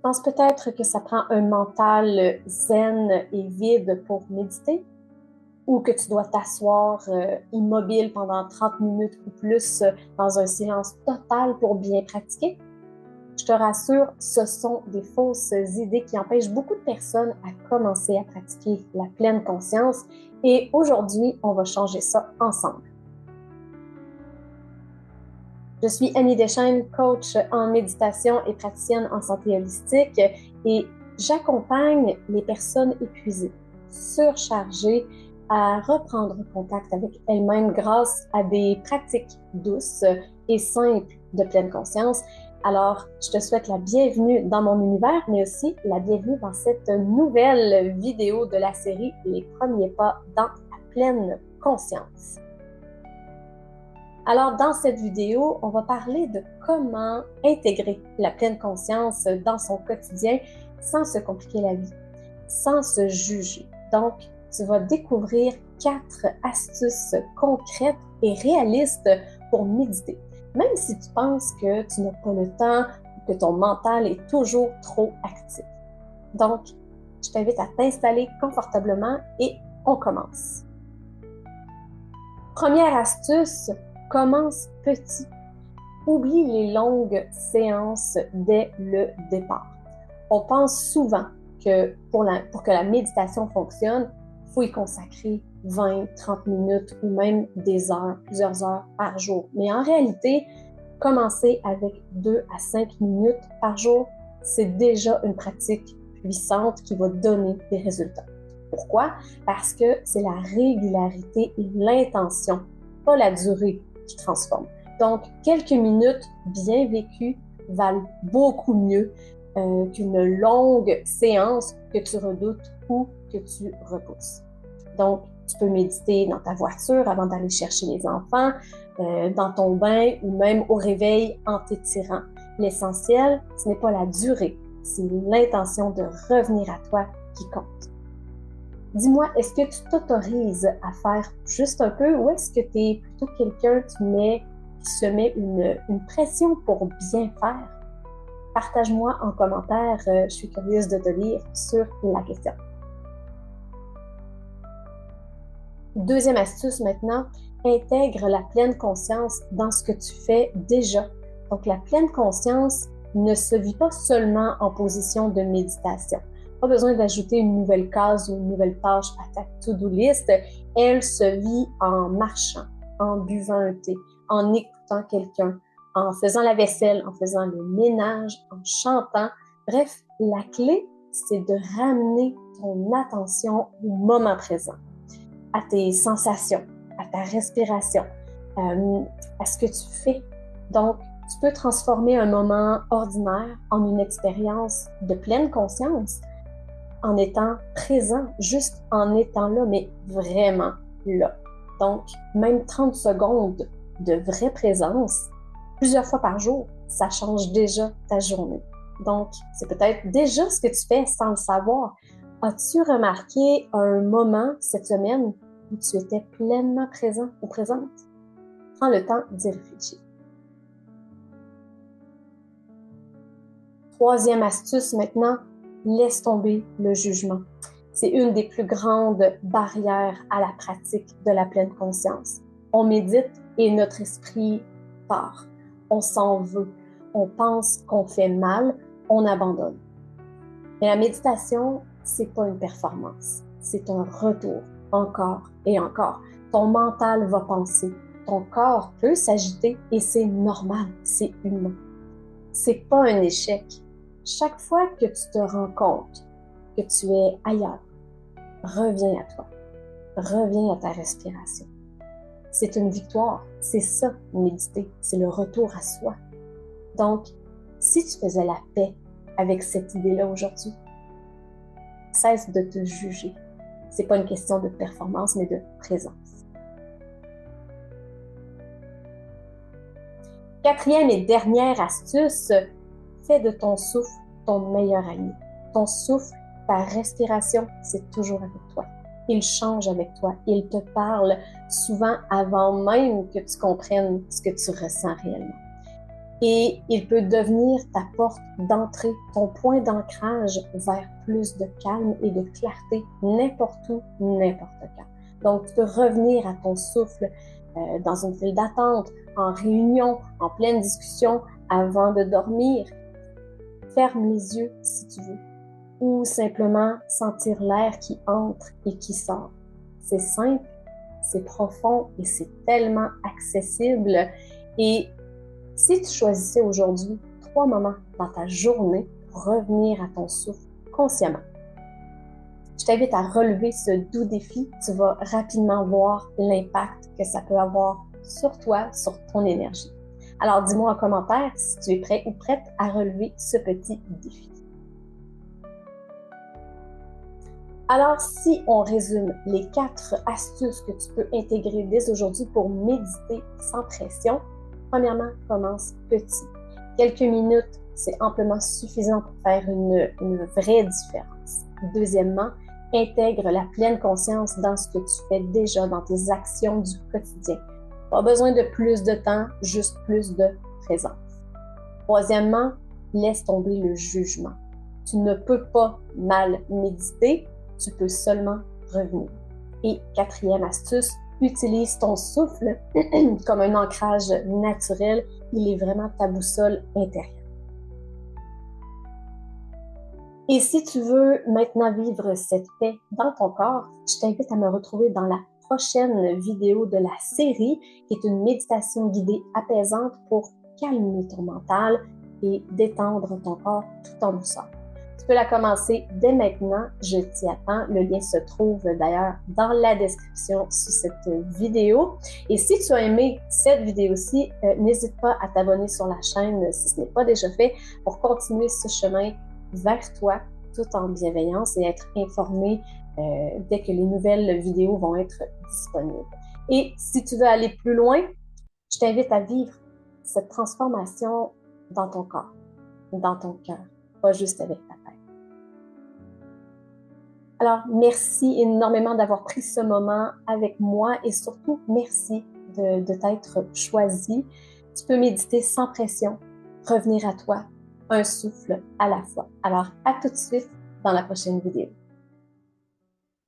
penses peut-être que ça prend un mental zen et vide pour méditer, ou que tu dois t'asseoir immobile pendant 30 minutes ou plus dans un silence total pour bien pratiquer. Je te rassure, ce sont des fausses idées qui empêchent beaucoup de personnes à commencer à pratiquer la pleine conscience et aujourd'hui, on va changer ça ensemble. Je suis Annie Deschênes, coach en méditation et praticienne en santé holistique et j'accompagne les personnes épuisées, surchargées à reprendre contact avec elles-mêmes grâce à des pratiques douces et simples de pleine conscience. Alors, je te souhaite la bienvenue dans mon univers, mais aussi la bienvenue dans cette nouvelle vidéo de la série « Les premiers pas dans la pleine conscience ». Alors, dans cette vidéo, on va parler de comment intégrer la pleine conscience dans son quotidien sans se compliquer la vie, sans se juger. Donc, tu vas découvrir 4 astuces concrètes et réalistes pour méditer. Même si tu penses que tu n'as pas le temps, que ton mental est toujours trop actif. Donc, je t'invite à t'installer confortablement et on commence. Première astuce, commence petit. Oublie les longues séances dès le départ. On pense souvent que pour que la méditation fonctionne, il faut y consacrer 20, 30 minutes ou même des heures, plusieurs heures par jour. Mais en réalité, commencer avec 2 à 5 minutes par jour, c'est déjà une pratique puissante qui va donner des résultats. Pourquoi? Parce que c'est la régularité et l'intention, pas la durée, qui transforme. Donc, quelques minutes bien vécues valent beaucoup mieux qu'une longue séance que tu redoutes ou que tu repousses. Donc, tu peux méditer dans ta voiture avant d'aller chercher les enfants, dans ton bain ou même au réveil en t'étirant. L'essentiel, ce n'est pas la durée, c'est l'intention de revenir à toi qui compte. Dis-moi, est-ce que tu t'autorises à faire juste un peu ou est-ce que tu es plutôt quelqu'un qui se met une pression pour bien faire? Partage-moi en commentaire, je suis curieuse de te lire sur la question. Deuxième astuce maintenant, intègre la pleine conscience dans ce que tu fais déjà. Donc la pleine conscience ne se vit pas seulement en position de méditation. Pas besoin d'ajouter une nouvelle case ou une nouvelle tâche à ta to-do list. Elle se vit en marchant, en buvant un thé, en écoutant quelqu'un, en faisant la vaisselle, en faisant le ménage, en chantant. Bref, la clé, c'est de ramener ton attention au moment présent, à tes sensations, à ta respiration, à ce que tu fais. Donc, tu peux transformer un moment ordinaire en une expérience de pleine conscience en étant présent, juste en étant là, mais vraiment là. Donc, même 30 secondes de vraie présence, plusieurs fois par jour, ça change déjà ta journée. Donc, c'est peut-être déjà ce que tu fais sans le savoir. As-tu remarqué un moment cette semaine où tu étais pleinement présent ou présente? Prends le temps d'y réfléchir. Troisième astuce maintenant, laisse tomber le jugement. C'est une des plus grandes barrières à la pratique de la pleine conscience. On médite et notre esprit part. On s'en veut. On pense qu'on fait mal, on abandonne. Mais la méditation, c'est pas une performance. C'est un retour, encore et encore. Ton mental va penser. Ton corps peut s'agiter et c'est normal, c'est humain. C'est pas un échec. Chaque fois que tu te rends compte que tu es ailleurs, reviens à toi. Reviens à ta respiration. C'est une victoire. C'est ça, méditer. C'est le retour à soi. Donc, si tu faisais la paix avec cette idée-là aujourd'hui, cesse de te juger. C'est pas une question de performance, mais de présence. Quatrième et dernière astuce, fais de ton souffle ton meilleur ami. Ton souffle, ta respiration, c'est toujours avec toi. Il change avec toi. Il te parle souvent avant même que tu comprennes ce que tu ressens réellement. Et il peut devenir ta porte d'entrée, ton point d'ancrage vers plus de calme et de clarté n'importe où, n'importe quand. Donc, tu peux revenir à ton souffle dans une file d'attente, en réunion, en pleine discussion, avant de dormir. Ferme les yeux si tu veux, ou simplement sentir l'air qui entre et qui sort. C'est simple, c'est profond et c'est tellement accessible. Et si tu choisissais aujourd'hui 3 moments dans ta journée pour revenir à ton souffle consciemment, je t'invite à relever ce doux défi. Tu vas rapidement voir l'impact que ça peut avoir sur toi, sur ton énergie. Alors dis-moi en commentaire si tu es prêt ou prête à relever ce petit défi. Alors, si on résume les 4 astuces que tu peux intégrer dès aujourd'hui pour méditer sans pression, premièrement, commence petit. Quelques minutes, c'est amplement suffisant pour faire une vraie différence. Deuxièmement, intègre la pleine conscience dans ce que tu fais déjà, dans tes actions du quotidien. Pas besoin de plus de temps, juste plus de présence. Troisièmement, laisse tomber le jugement. Tu ne peux pas mal méditer, tu peux seulement revenir. Et quatrième astuce, utilise ton souffle comme un ancrage naturel. Il est vraiment ta boussole intérieure. Et si tu veux maintenant vivre cette paix dans ton corps, je t'invite à me retrouver dans la prochaine vidéo de la série, qui est une méditation guidée apaisante pour calmer ton mental et détendre ton corps tout en douceur. Tu peux la commencer dès maintenant, je t'y attends. Le lien se trouve d'ailleurs dans la description sous cette vidéo. Et si tu as aimé cette vidéo-ci, n'hésite pas à t'abonner sur la chaîne si ce n'est pas déjà fait pour continuer ce chemin vers toi tout en bienveillance et être informé dès que les nouvelles vidéos vont être disponibles. Et si tu veux aller plus loin, je t'invite à vivre cette transformation dans ton corps, dans ton cœur, pas juste avec ta tête. Alors, merci énormément d'avoir pris ce moment avec moi et surtout, merci de t'être choisi. Tu peux méditer sans pression, revenir à toi, un souffle à la fois. Alors, à tout de suite dans la prochaine vidéo.